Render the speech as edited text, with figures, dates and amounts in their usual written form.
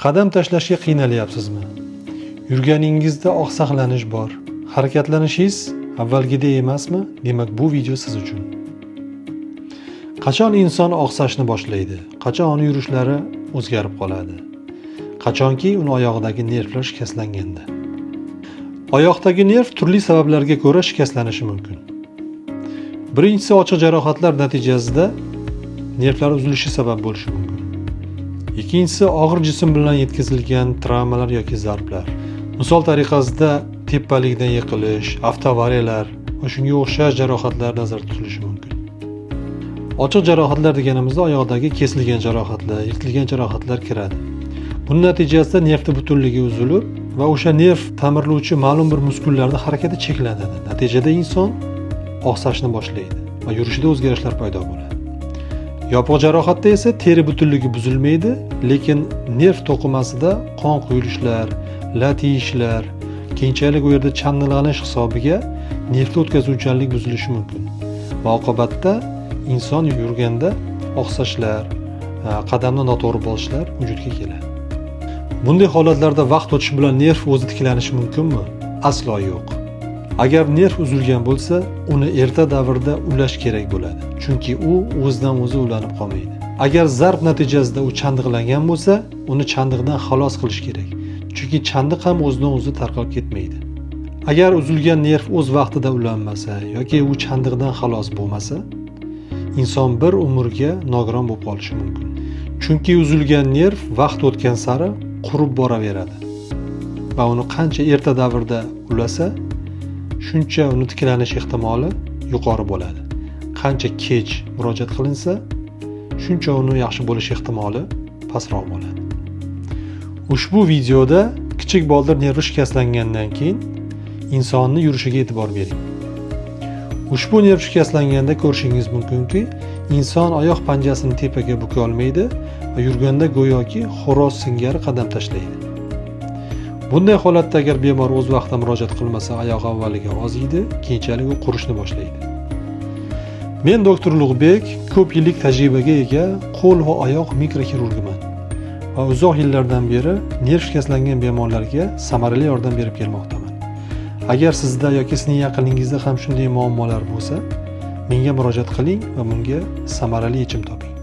Qadam tashlashga qiynalyapsizmi? Yurganingizda oqsaqlanish bor. Harakatlanishingiz avvalgidek emasmi? Demak, bu video siz uchun. Qachon inson oqsashni boshlaydi? Qachon uning yurishlari o'zgarib qoladi? Qachonki uni oyog'idagi nervlar shikastlanganda. Oyoqdagi nerv turli sabablarga ko'ra shikastlanishi mumkin. Birinchisi ochiq jarohatlar natijasida nervlar uzilishi sabab bo'lishi mumkin. Ikkinchisi og'ir jism bilan yetkazilgan travmalar yoki zarblar. Misol tariqasida tepalikdan yiqilish, avtoavariyalar va shunga o'xshash jarohatlar nazarda tutilishi mumkin. Ochiq jarohatlar deganimizda oyoqdagi kesilgan jarohatlar, yirtilgan jarohatlar kiradi. Buning natijasida nerv butunligi uzilib va o'sha nerv ta'mirlovchi ma'lum bir muskullarning harakati cheklanadi. Natijada inson oqsashni boshlaydi va yurishida o'zgarishlar paydo bo'ladi. Yopiq jarohatda esa teri butunligi buzilmaydi, lekin nerv to'qimasida qon quyilishlar, lat yeyishlar, keyinchalik u yerda chang'ilanish hisobiga nervni o'tkazuvchanlik buzilishi mumkin. Va oqibatda inson yurganda oqsashlar, qadamni noto'g'ri bosishlar vujudga keladi. Bunday holatlarda vaqt o'tishi bilan nerv o'zi tiklanishi mumkinmi? Aslo yo'q. Agar nerv uzilgan bo'lsa, uni erta davrda ulash kerak bo'ladi. Chunki u o'zidan o'zi ulanib qolmaydi. Agar zarb natijasida u chandiqlangan bo'lsa, uni chandiqdan xalos qilish kerak. Chunki chandiq ham o'zidan o'zi tarqalib ketmaydi. Agar uzilgan nerv o'z vaqtida ulanmasa yoki u chandiqdan xalos bo'lmasa, inson bir umrga nogiron bo'lib qolishi mumkin. Chunki uzilgan nerv vaqt o'tgan sari qurib boraveradi. Va uni qancha erta davrda ulasa, shuncha uni tiklanish ehtimoli yuqori bo'ladi. Qancha kech murojaat qilinsa, shuncha uni yaxshi bo'lish ehtimoli pastroq bo'ladi. Ushbu videoda kichik boldir nervi shikastlangandan keyin insonning yurishiga e'tibor bering. Ushbu nerv shikastlanganda ko'rishingiz mumkinki, inson oyoq panjasini tepaga buka olmaydi va yurganda go'yoki xo'roz singari qadam tashlaydi. Bunday holatda agar bemor o'z vaqtida murojaat qilmasa, oyog'i avvaliga oziydi, keyinchalik u qurishni boshlaydi. Men doktor Ulug'bek, ko'p yillik tajribaga ega qo'l va oyoq mikrokirurgiman va uzoq yillardan beri nerv shikastlangan bemorlarga samarali yordam berib kelmoqdaman. Agar sizda yoki sizning yaqiningizda ham shunday muammolar bo'lsa, menga murojaat qiling va bunga samarali yechim toping.